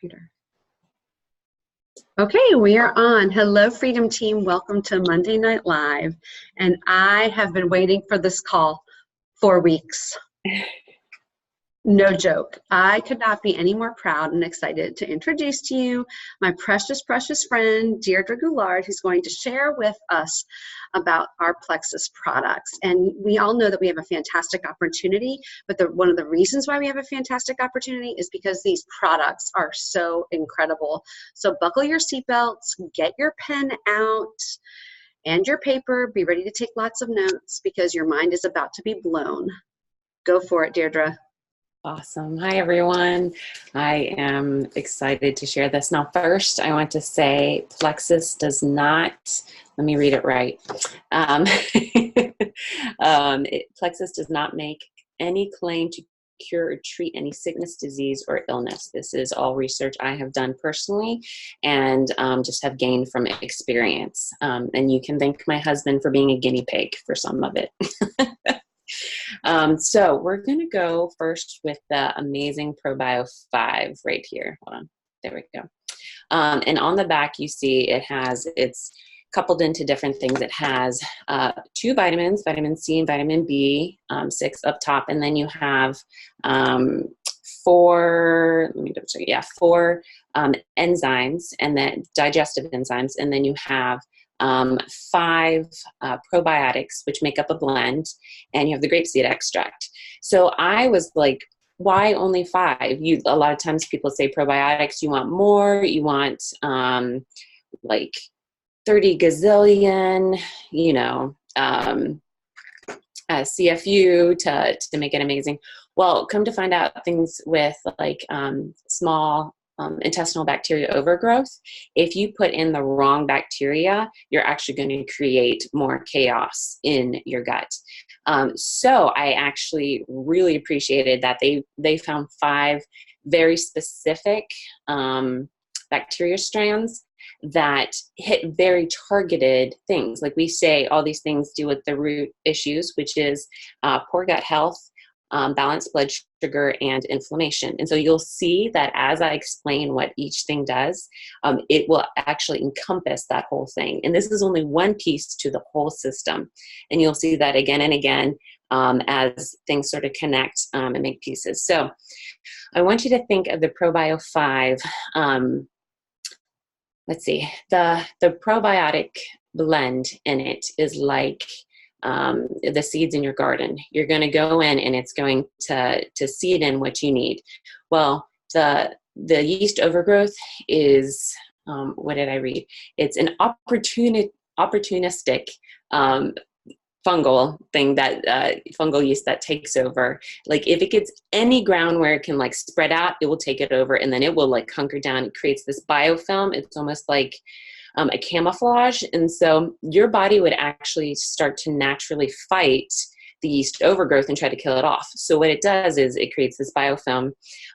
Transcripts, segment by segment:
Computer. Okay, we are on. Hello, Freedom Team. Welcome to Monday Night Live. And I have been waiting for this call for weeks. No joke. I could not be any more proud and excited to introduce to you my precious, precious friend, Deirdre Goulard, who's going to share with us about our Plexus products. And we all know that we have a fantastic opportunity, but one of the reasons why we have a fantastic opportunity is because these products are so incredible. So buckle your seatbelts, get your pen out and your paper, be ready to take lots of notes because your mind is about to be blown. Go for it, Deirdre. Awesome. Hi, everyone. I am excited to share this. Now, first, I want to say Plexus does not, let me read it right. Plexus does not make any claim to cure or treat any sickness, disease, or illness. This is all research I have done personally and just have gained from experience. And you can thank my husband for being a guinea pig for some of it. So we're going to go first with the amazing ProBio 5 right here. Hold on. There we go. And on the back, you see it's coupled into different things. It has 2 vitamins, vitamin C and vitamin B6 up top. And then you have 4, let me double check. Yeah, 4 enzymes and then digestive enzymes. And then you have 5 probiotics, which make up a blend, and you have the grapeseed extract. So I was like, why only 5? A lot of times people say probiotics, you want more, you want like 30 gazillion, CFU to make it amazing. Well, come to find out, things with like small intestinal bacteria overgrowth, if you put in the wrong bacteria, you're actually going to create more chaos in your gut. So I actually really appreciated that they found 5 very specific bacteria strands that hit very targeted things. Like we say, all these things do with the root issues, which is poor gut health, balanced blood sugar, and inflammation. And so you'll see that as I explain what each thing does, it will actually encompass that whole thing. And this is only one piece to the whole system. And you'll see that again and again as things sort of connect and make pieces. So I want you to think of the ProBio 5. Let's see, the probiotic blend in it is like the seeds in your garden. You're going to go in and it's going to seed in what you need. Well, the yeast overgrowth is, what did I read? It's an opportunistic fungal thing that fungal yeast that takes over. Like if it gets any ground where it can like spread out, it will take it over, and then it will like hunker down. It creates this biofilm. It's almost like a camouflage. And so your body would actually start to naturally fight the yeast overgrowth and try to kill it off. So what it does is it creates this biofilm.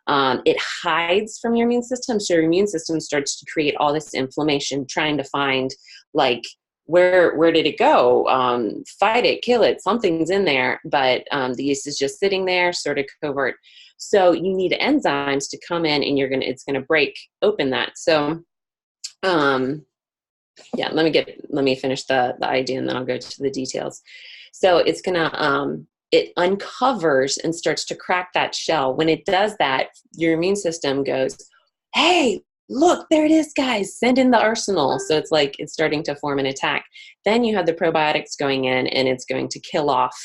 It hides from your immune system. So your immune system starts to create all this inflammation, trying to find like, where did it go? Fight it, kill it, something's in there, but the yeast is just sitting there, sort of covert. So you need enzymes to come in and it's gonna break open that. So yeah, let me finish the idea and then I'll go to the details. So it's gonna, it uncovers and starts to crack that shell. When it does that, your immune system goes, hey, look, there it is, guys, send in the arsenal. So it's like it's starting to form an attack. Then you have the probiotics going in and it's going to kill off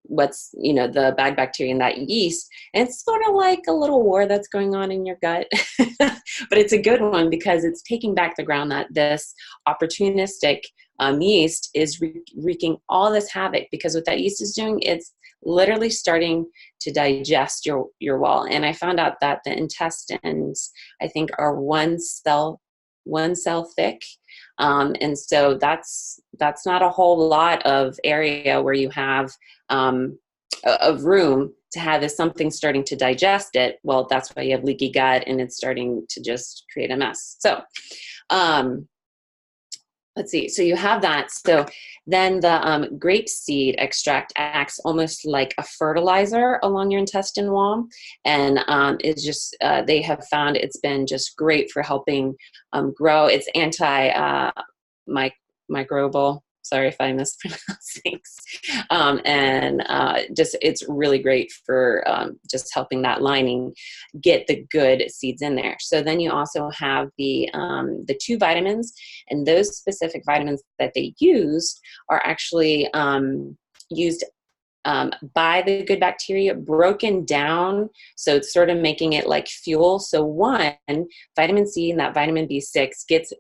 what's, the bad bacteria in that yeast. And it's sort of like a little war that's going on in your gut, but it's a good one because it's taking back the ground that this opportunistic yeast is wreaking all this havoc, because what that yeast is doing, it's literally starting to digest your wall. And I found out that the intestines, I think, are one cell thick. And so that's not a whole lot of area where you have of room to have this something starting to digest it. Well, that's why you have leaky gut and it's starting to just create a mess. So let's see. So you have that. So then the grapeseed extract acts almost like a fertilizer along your intestine wall, and is just they have found it's been just great for helping grow. It's microbial. Sorry if I mispronounce things. And just it's really great for just helping that lining get the good seeds in there. So then you also have the 2 vitamins, and those specific vitamins that they used are actually used by the good bacteria, broken down. So it's sort of making it like fuel. So one, vitamin C and that vitamin B6 gets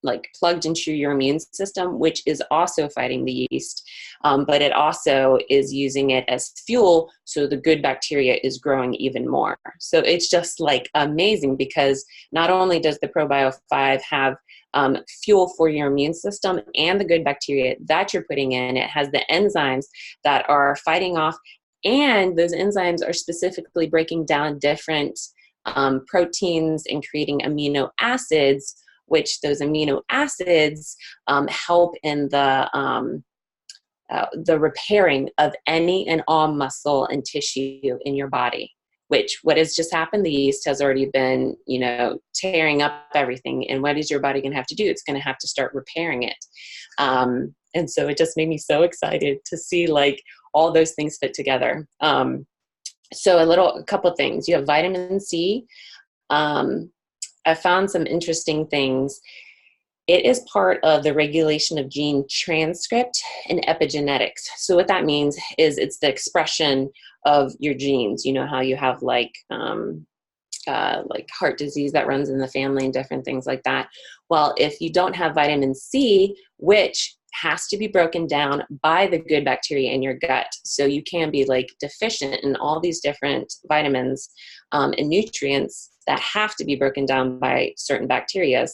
like plugged into your immune system, which is also fighting the yeast, but it also is using it as fuel, so the good bacteria is growing even more. So it's just like amazing, because not only does the ProBio 5 have fuel for your immune system and the good bacteria that you're putting in, it has the enzymes that are fighting off, and those enzymes are specifically breaking down different proteins and creating amino acids, which those amino acids help in the repairing of any and all muscle and tissue in your body. Which, what has just happened? The yeast has already been, tearing up everything. And what is your body going to have to do? It's going to have to start repairing it. And so it just made me so excited to see like all those things fit together. So a couple things. You have vitamin C. I found some interesting things. It is part of the regulation of gene transcript and epigenetics. So what that means is it's the expression of your genes. You know how you have like heart disease that runs in the family and different things like that. Well, if you don't have vitamin C, which has to be broken down by the good bacteria in your gut, so you can be like deficient in all these different vitamins and nutrients that have to be broken down by certain bacteria.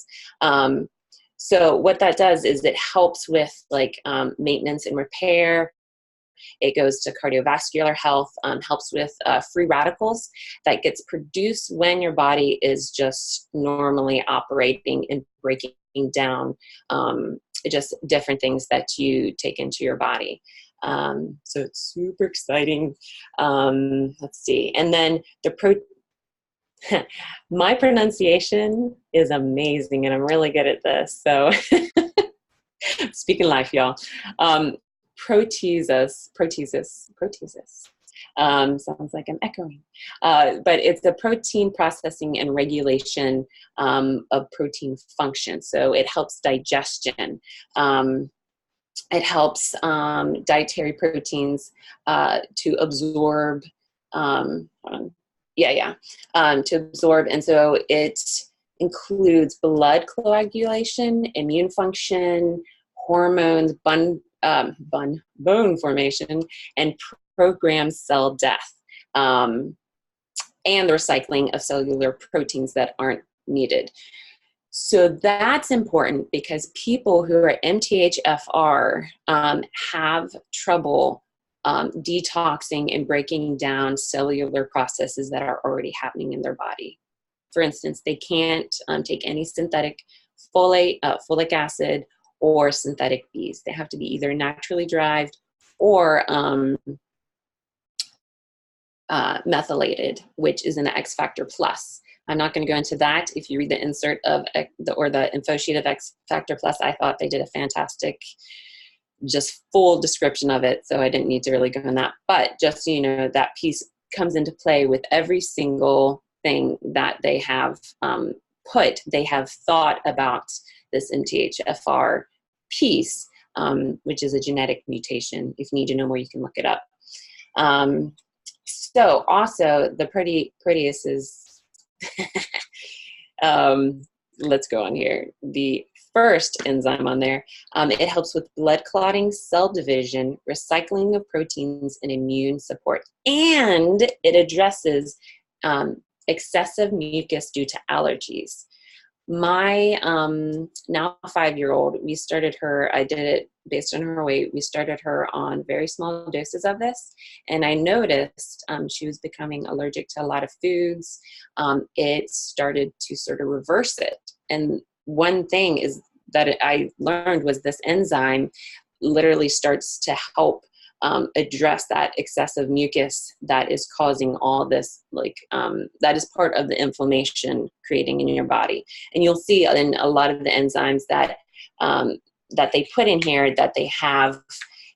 So what that does is it helps with like maintenance and repair. It goes to cardiovascular health, helps with free radicals that gets produced when your body is just normally operating and breaking down just different things that you take into your body. So it's super exciting. Let's see. And then my pronunciation is amazing, and I'm really good at this. So speaking life, y'all. Proteasus. Sounds like I'm echoing. But it's the protein processing and regulation of protein function. So it helps digestion. It helps dietary proteins to absorb. To absorb. And so it includes blood coagulation, immune function, hormones, bone formation, and programmed cell death, and the recycling of cellular proteins that aren't needed. So that's important because people who are MTHFR have trouble detoxing and breaking down cellular processes that are already happening in their body. For instance, they can't take any synthetic folic acid or synthetic bees. They have to be either naturally derived or methylated, which is an X Factor Plus. I'm not going to go into that. If you read the insert of the info sheet of X Factor Plus, I thought they did a fantastic, just full description of it. So I didn't need to really go in that. But just so you know, that piece comes into play with every single thing that they have they have thought about this MTHFR piece, which is a genetic mutation. If you need to know more, you can look it up. So also the Proteus is, let's go on here. The first enzyme on there, it helps with blood clotting, cell division, recycling of proteins, and immune support. And it addresses excessive mucus due to allergies. My now 5-year-old, we started her, I did it based on her weight, we started her on very small doses of this, and I noticed she was becoming allergic to a lot of foods. It started to sort of reverse it. And one thing is I learned was this enzyme literally starts to help address that excessive mucus that is causing all this, that is part of the inflammation creating in your body. And you'll see in a lot of the enzymes that that they put in here that they have,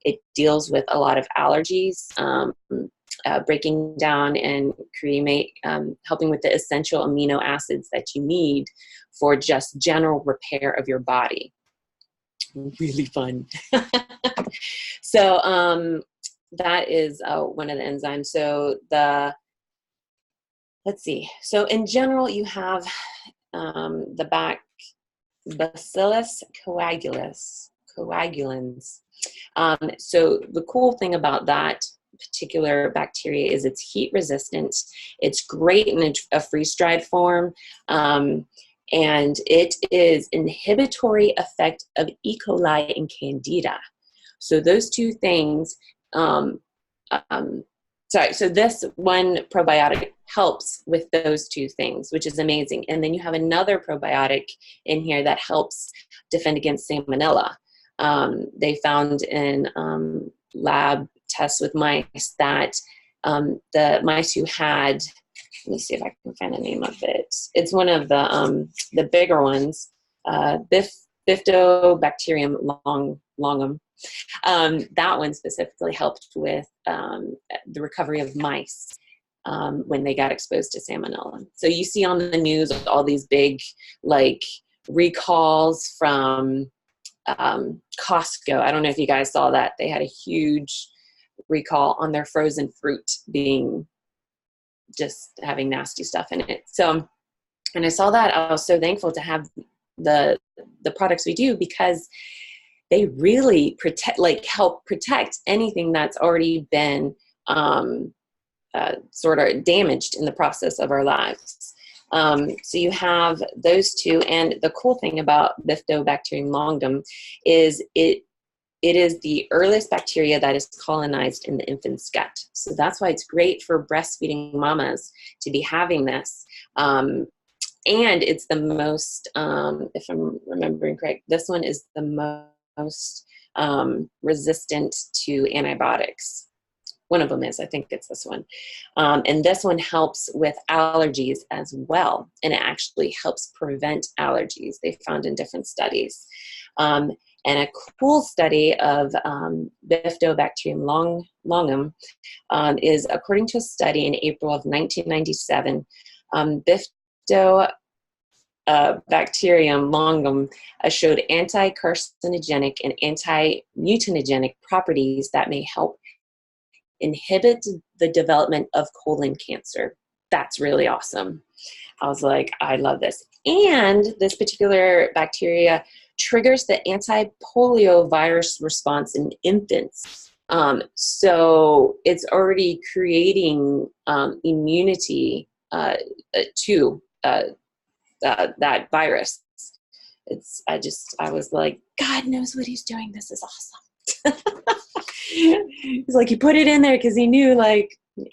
it deals with a lot of allergies, breaking down and helping with the essential amino acids that you need for just general repair of your body. Really fun. So that is one of the enzymes. So let's see. So in general, you have the Bacillus coagulans. So the cool thing about that particular bacteria is it's heat resistant. It's great in a freeze-dried form. And it is inhibitory effect of E. coli and Candida. So those two things, so this one probiotic helps with those two things, which is amazing. And then you have another probiotic in here that helps defend against salmonella. They found in lab tests with mice that the mice who had, let me see if I can find the name of it. It's one of the bigger ones, Bifidobacterium longum. That one specifically helped with the recovery of mice when they got exposed to salmonella. So you see on the news all these big recalls from Costco. I don't know if you guys saw that. They had a huge recall on their frozen fruit being just having nasty stuff in it. So, and I saw that, I was so thankful to have the products we do, because they really help protect anything that's already been sort of damaged in the process of our lives. So you have those two, and the cool thing about Bifidobacterium longum is it is the earliest bacteria that is colonized in the infant's gut. So that's why it's great for breastfeeding mamas to be having this. And it's the most, if I'm remembering correct, this one is the most resistant to antibiotics. One of them is, I think it's this one. And this one helps with allergies as well. And it actually helps prevent allergies, they found in different studies. And a cool study of Bifidobacterium longum is, according to a study in April of 1997, Bifidobacterium longum showed anti-carcinogenic and anti-mutagenic properties that may help inhibit the development of colon cancer. That's really awesome. I was like, I love this. And this particular bacteria triggers the anti-polio virus response in infants. So it's already creating immunity to that virus. I was like, God knows what he's doing. This is awesome. He's like, he put it in there because he knew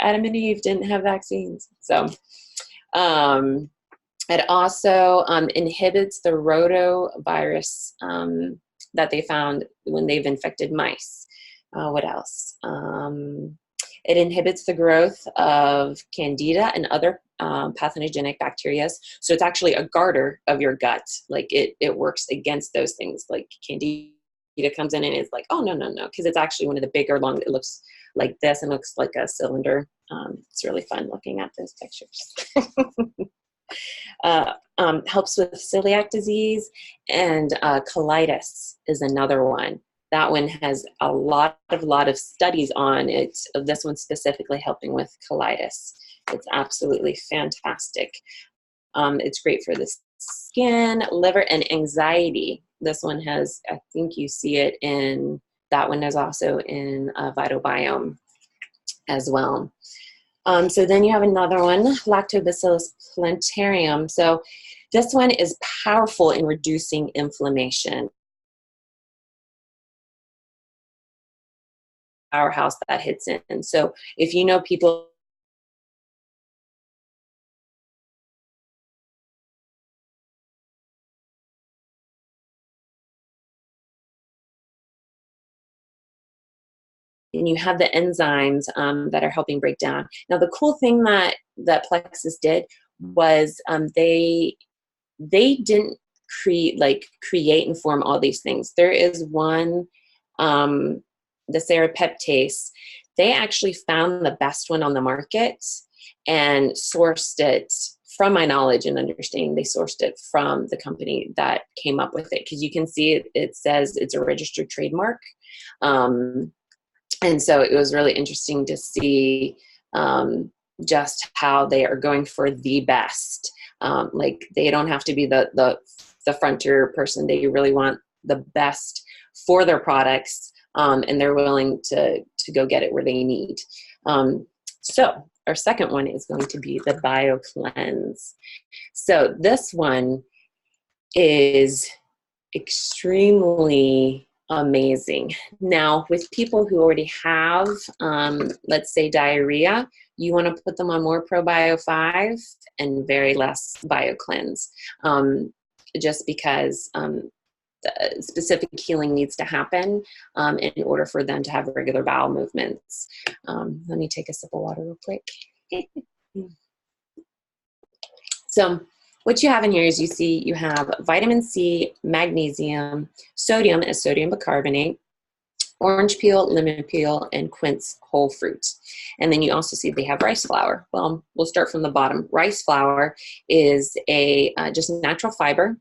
Adam and Eve didn't have vaccines. So it also inhibits the rotavirus that they found when they've infected mice. What else? It inhibits the growth of candida and other pathogenic bacteria. So it's actually a garter of your gut. It works against those things. Like candida comes in and it's like, oh, no, because it's actually one of the bigger long, it looks like this and looks like a cylinder. It's really fun looking at those pictures. Helps with celiac disease, and colitis is another one. That one has a lot of studies on it. This one specifically helping with colitis. It's absolutely fantastic. It's great for the skin, liver, and anxiety. This one has, I think you see it in, that one is also in Vital Biome as well. So then you have another one, Lactobacillus plantarum. So this one is powerful in reducing inflammation. Powerhouse that hits in. So if you know people and you have the enzymes that are helping break down. Now, the cool thing that Plexus did was they didn't create and form all these things. There is one, the serapeptase. They actually found the best one on the market and sourced it, from my knowledge and understanding, they sourced it from the company that came up with it. Because you can see it says it's a registered trademark. And so it was really interesting to see just how they are going for the best. Like, they don't have to be the frontier person. They really want the best for their products, and they're willing to go get it where they need. So our second one is going to be the BioCleanse. So this one is extremely amazing. Now, with people who already have, let's say, diarrhea, you want to put them on more ProBio 5 and very less BioCleanse, just because specific healing needs to happen in order for them to have regular bowel movements. Let me take a sip of water real quick. So what you have in here is you have vitamin C, magnesium, sodium as sodium bicarbonate, orange peel, lemon peel, and quince whole fruit. And then you also see they have rice flour. Well, we'll start from the bottom. Rice flour is a just natural fiber.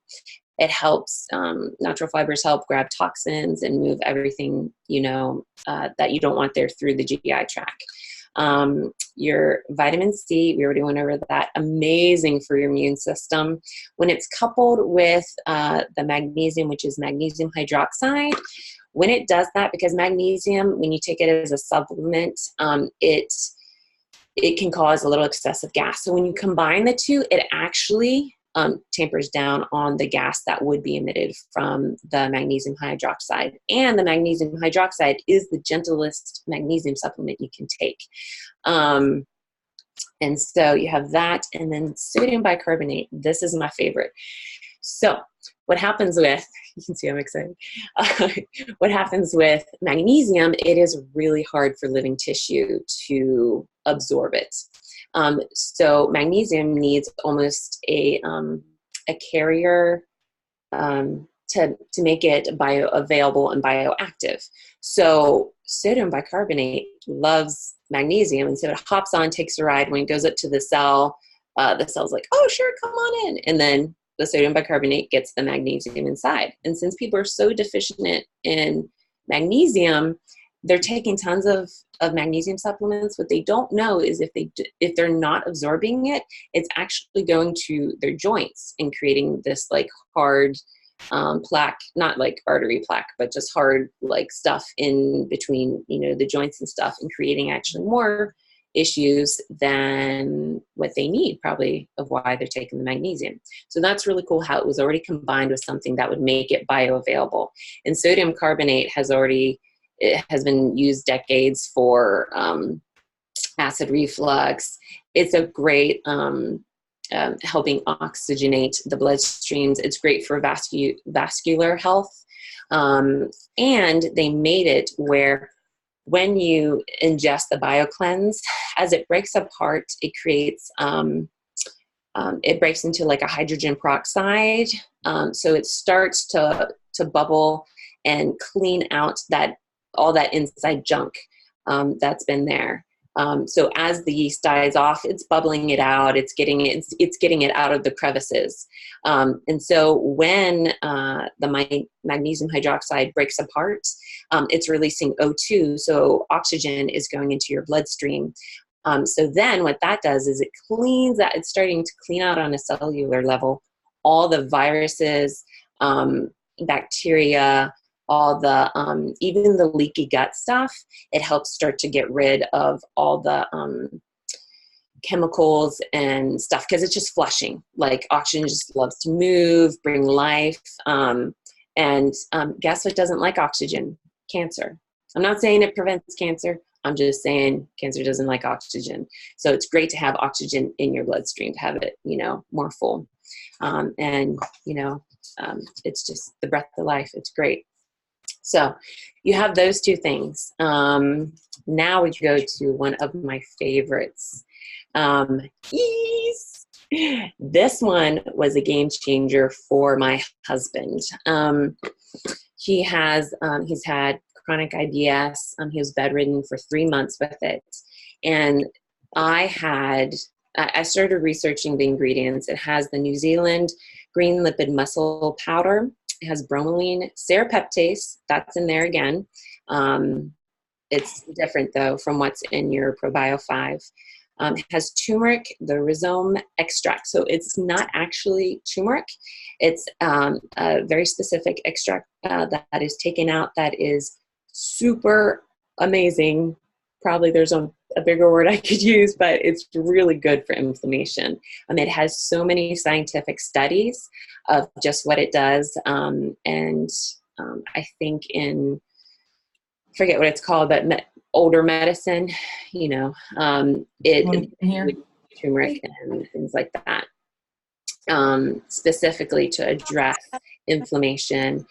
It helps, natural fibers help grab toxins and move everything, that you don't want there through the GI tract. Your vitamin C, we already went over that, amazing for your immune system. When it's coupled with the magnesium, which is magnesium hydroxide, when it does that, because magnesium, when you take it as a supplement, it can cause a little excessive gas. So when you combine the two, it actually tampers down on the gas that would be emitted from the magnesium hydroxide. And the magnesium hydroxide is the gentlest magnesium supplement you can take. And so you have that, and then sodium bicarbonate. This is my favorite. So what happens with, you can see I'm excited. What happens with magnesium, it is really hard for living tissue to absorb it. So magnesium needs almost a carrier to make it bioavailable and bioactive. So sodium bicarbonate loves magnesium, and so it hops on, takes a ride. When it goes up to the cell's like, oh, sure, come on in. And then the sodium bicarbonate gets the magnesium inside. And since people are so deficient in magnesium, they're taking tons of magnesium supplements. What they don't know is if they're not absorbing it, it's actually going to their joints and creating this like hard plaque, not like artery plaque, but just hard like stuff in between, the joints and stuff, and creating actually more issues than what they need, probably, of why they're taking the magnesium. So that's really cool how it was already combined with something that would make it bioavailable. And sodium carbonate it has been used decades for acid reflux. It's a great helping oxygenate the bloodstreams. It's great for vascular health. And they made it where when you ingest the BioCleanse, as it breaks apart, it creates, it breaks into like a hydrogen peroxide. So it starts to bubble and clean out all that inside junk that's been there. So as the yeast dies off, it's bubbling it out. It's getting it out of the crevices. And so when the magnesium hydroxide breaks apart, it's releasing O2. So oxygen is going into your bloodstream. So then what that does is it cleans that. It's starting to clean out on a cellular level all the viruses, bacteria, all the even the leaky gut stuff. It helps start to get rid of all the chemicals and stuff, because it's just flushing. Like oxygen just loves to move, bring life. And guess what doesn't like oxygen? Cancer. I'm not saying it prevents cancer. I'm just saying cancer doesn't like oxygen. So it's great to have oxygen in your bloodstream, to have it, more full. It's just the breath of life. It's great. So you have those two things. Now we go to one of my favorites. Ease. This one was a game changer for my husband. He's had chronic IBS. He was bedridden for 3 months with it. And I started researching the ingredients. It has the New Zealand green lipid muscle powder. It has bromelain, serapeptase. That's in there again. It's different, though, from what's in your ProBio 5. It has turmeric, the rhizome extract. So it's not actually turmeric. It's a very specific extract that is taken out that is super amazing. Probably there's a bigger word I could use, but it's really good for inflammation. It has so many scientific studies of just what it does. I think I forget what it's called, but older medicine, turmeric and things like that, specifically to address inflammation.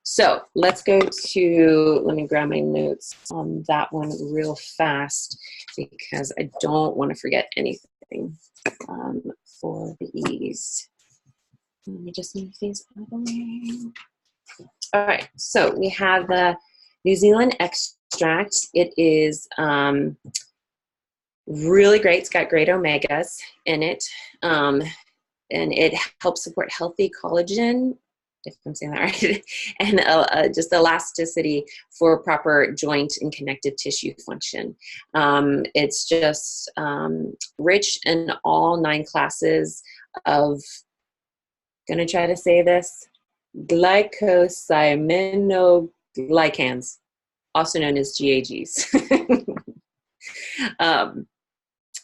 So let's go let me grab my notes on that one real fast because I don't want to forget anything for the ease. Let me just move these out of the way. All right, so we have the New Zealand extract. It is really great. It's got great omegas in it, and it helps support healthy collagen, if I'm saying that right, and just elasticity for proper joint and connective tissue function. It's just rich in all 9 classes of, gonna try to say this, glycosaminoglycans, also known as GAGs.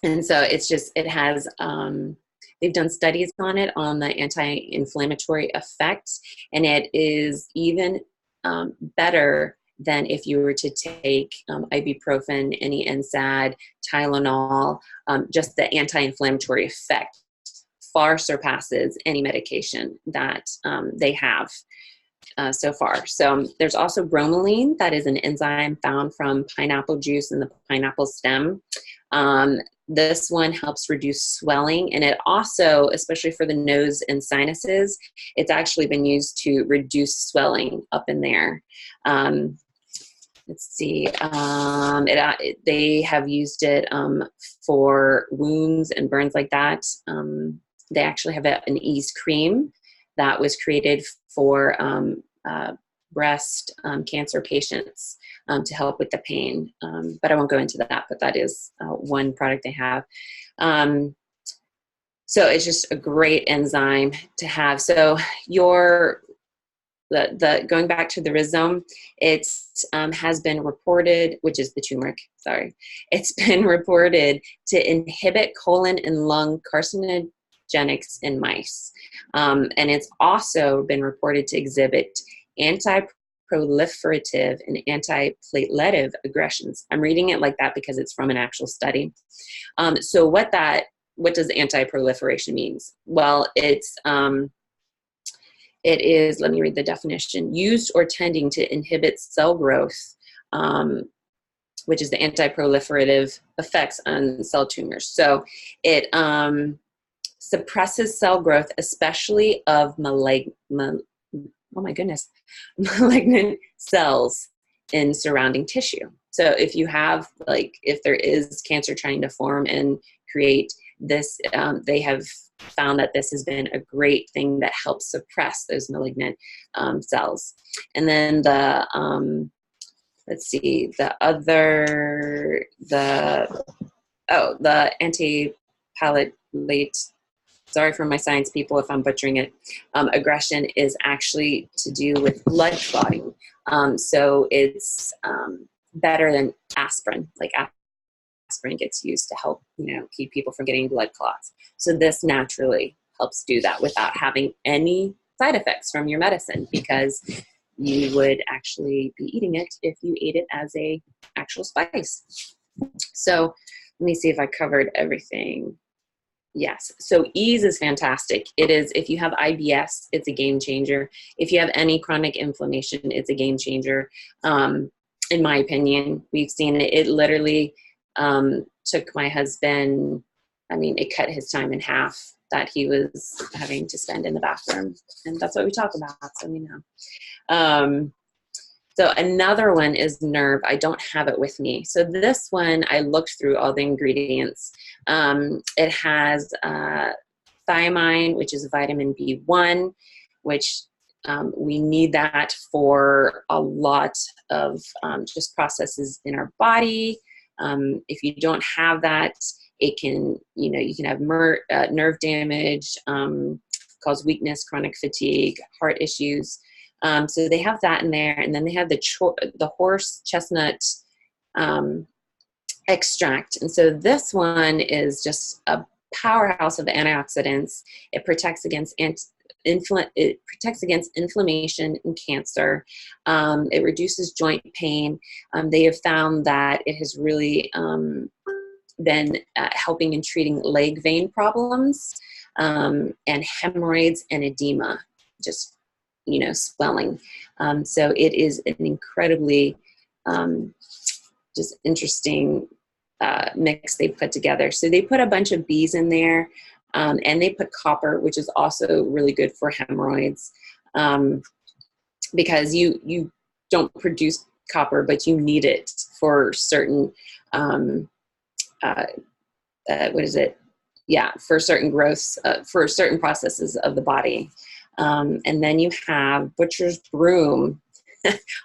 And so it has, they've done studies on it, on the anti-inflammatory effects, and it is even better than if you were to take ibuprofen, any NSAID, Tylenol. Just the anti-inflammatory effect far surpasses any medication that they have so far. So there's also bromelain. That is an enzyme found from pineapple juice and the pineapple stem. This one helps reduce swelling, and it also, especially for the nose and sinuses, it's actually been used to reduce swelling up in there. Let's see, they have used it for wounds and burns like that. They actually have an ease cream that was created for breast cancer patients to help with the pain. But I won't go into that, but that is one product they have. So it's just a great enzyme to have. So going back to the rhizome, it has been reported, which is the turmeric, sorry. It's been reported to inhibit colon and lung carcinogenics in mice. And it's also been reported to exhibit anti-proliferative and anti-plateletive aggressions. I'm reading it like that because it's from an actual study. So what does anti-proliferation means? Well, it is, let me read the definition, used or tending to inhibit cell growth, which is the anti-proliferative effects on cell tumors. So it suppresses cell growth, especially of malignant cells in surrounding tissue. So if you have, if there is cancer trying to form and create this, they have found that this has been a great thing that helps suppress those malignant cells. And then the antipalate, sorry for my science people if I'm butchering it, aggression is actually to do with blood clotting. So it's better than aspirin. Like aspirin gets used to help, keep people from getting blood clots. So this naturally helps do that without having any side effects from your medicine, because you would actually be eating it if you ate it as a actual spice. So let me see if I covered everything. Yes. So ease is fantastic. It is, if you have IBS, it's a game changer. If you have any chronic inflammation, it's a game changer. In my opinion, we've seen it. It literally took my husband, I mean, it cut his time in half that he was having to spend in the bathroom. And that's what we talk about. So we know. So another one is nerve. I don't have it with me. So this one, I looked through all the ingredients. It has thiamine, which is vitamin B1, which we need that for a lot of just processes in our body. If you don't have that, it can, you can have nerve damage, cause weakness, chronic fatigue, heart issues. So they have that in there, and then they have the horse chestnut extract. And so this one is just a powerhouse of antioxidants. It protects against inflammation and cancer. It reduces joint pain. They have found that it has really been helping in treating leg vein problems and hemorrhoids and edema, just swelling. So it is an incredibly just interesting mix they put together. So they put a bunch of bees in there, and they put copper, which is also really good for hemorrhoids, because you don't produce copper, but you need it for certain for certain growths, for certain processes of the body. And then you have butcher's broom.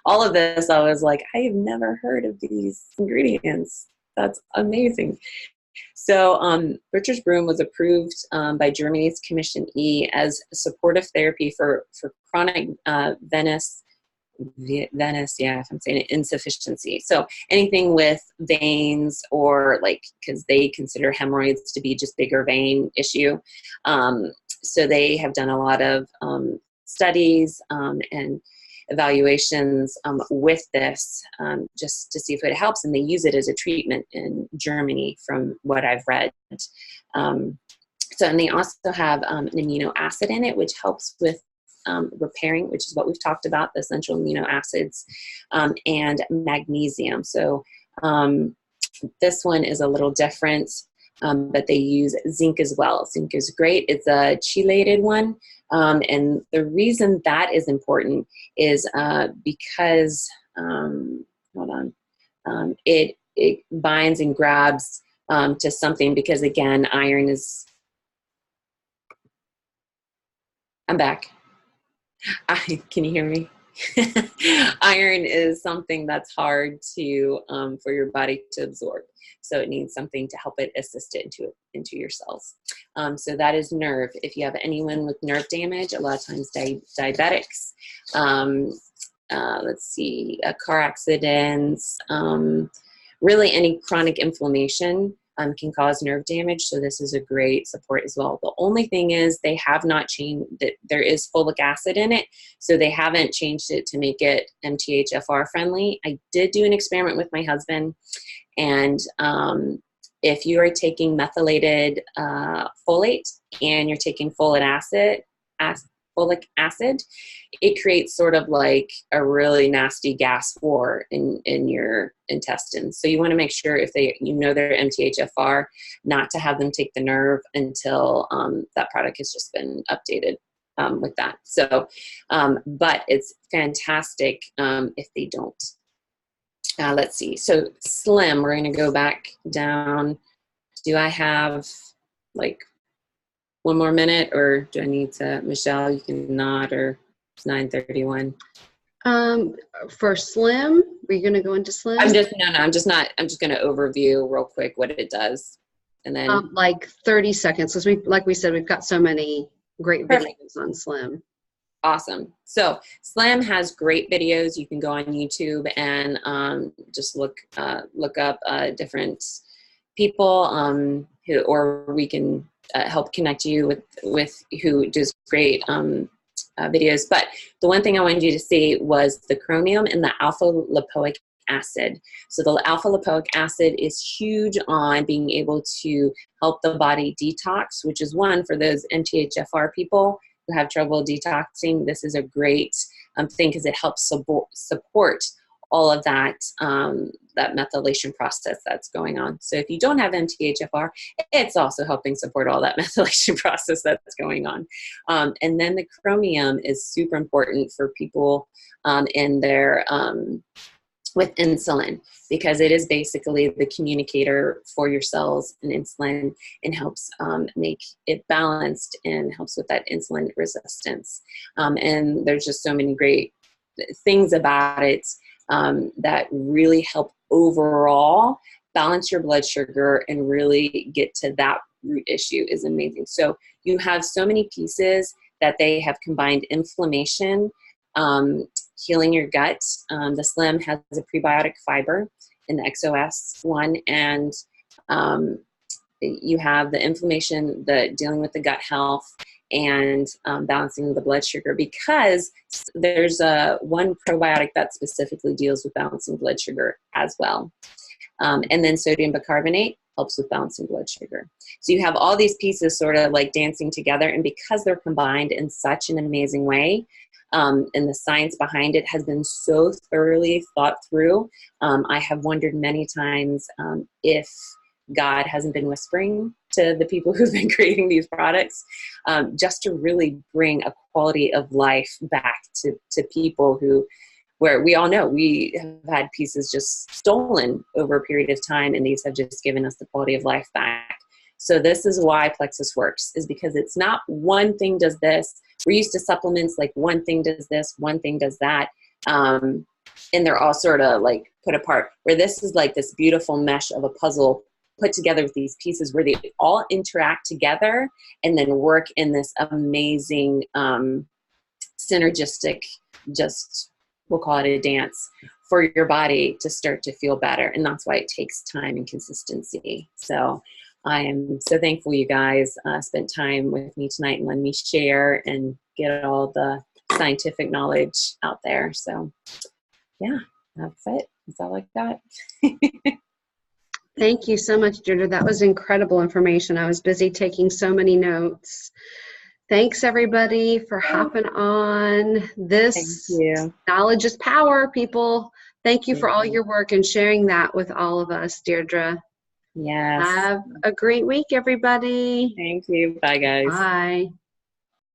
All of this, I was like, I have never heard of these ingredients. That's amazing. So butcher's broom was approved by Germany's Commission E as a supportive therapy for chronic venous, yeah, if I'm saying it, insufficiency. So anything with veins, or because they consider hemorrhoids to be just bigger vein issue. So they have done a lot of studies and evaluations with this, just to see if it helps. And they use it as a treatment in Germany from what I've read. And they also have an amino acid in it, which helps with repairing, which is what we've talked about, the essential amino acids, and magnesium. So this one is a little different, but they use zinc as well. Zinc is great. It's a chelated one. And the reason that is important is because, it binds and grabs to something, because again, iron is, I'm back. Can you hear me? Iron is something that's hard to for your body to absorb. So it needs something to help it assist it into your cells. So that is nerve. If you have anyone with nerve damage, a lot of times diabetics, let's see, car accidents, really any chronic inflammation can cause nerve damage. So this is a great support as well. The only thing is they have not changed that. There is folic acid in it. So they haven't changed it to make it MTHFR friendly. I did do an experiment with my husband, and if you are taking methylated folate and you're taking folic acid, it creates sort of like a really nasty gas war in your intestines. So you want to make sure, if they're MTHFR, not to have them take the nerve until that product has just been updated with that. So, but it's fantastic if they don't. Let's see. So Slim, we're going to go back down. Do I have one more minute, or do I need to, Michelle, you can nod, or it's 9:31. For Slim, we're going to go into Slim? I'm just going to overview real quick what it does. And then 30 seconds. Because like we said, we've got so many great videos on Slim. Awesome. So Slim has great videos. You can go on YouTube and just look up different people or we can help connect you with who does great videos. But the one thing I wanted you to see was the chromium and the alpha lipoic acid. So the alpha lipoic acid is huge on being able to help the body detox, which is one for those MTHFR people who have trouble detoxing. This is a great thing because it helps support all of that, that methylation process that's going on. So if you don't have MTHFR, it's also helping support all that methylation process that's going on. And then the chromium is super important for people in their, with insulin, because it is basically the communicator for your cells and insulin, and helps make it balanced and helps with that insulin resistance. And there's just so many great things about it that really help overall balance your blood sugar and really get to that root issue. Is amazing. So you have so many pieces that they have combined: inflammation, healing your gut. The Slim has a prebiotic fiber in the XOS one, and you have the inflammation, the dealing with the gut health, and balancing the blood sugar, because there's one probiotic that specifically deals with balancing blood sugar as well. And then sodium bicarbonate helps with balancing blood sugar. So you have all these pieces sort of like dancing together, and because they're combined in such an amazing way, and the science behind it has been so thoroughly thought through, I have wondered many times if God hasn't been whispering to the people who've been creating these products, just to really bring a quality of life back to people where we all know we have had pieces just stolen over a period of time, and these have just given us the quality of life back. So this is why Plexus works, is because it's not one thing does this. We're used to supplements like one thing does this, one thing does that. And they're all sort of like put apart, where this is like this beautiful mesh of a puzzle put together with these pieces where they all interact together and then work in this amazing synergistic, just we'll call it a dance for your body to start to feel better. And that's why it takes time and consistency. So I am so thankful you guys spent time with me tonight and letting me share and get all the scientific knowledge out there. So yeah, that's it. That's all I got. Thank you so much, Deirdre. That was incredible information. I was busy taking so many notes. Thanks, everybody, for hopping on. This knowledge is power, people. Thank you for all your work and sharing that with all of us, Deirdre. Yes. Have a great week, everybody. Thank you. Bye, guys. Bye.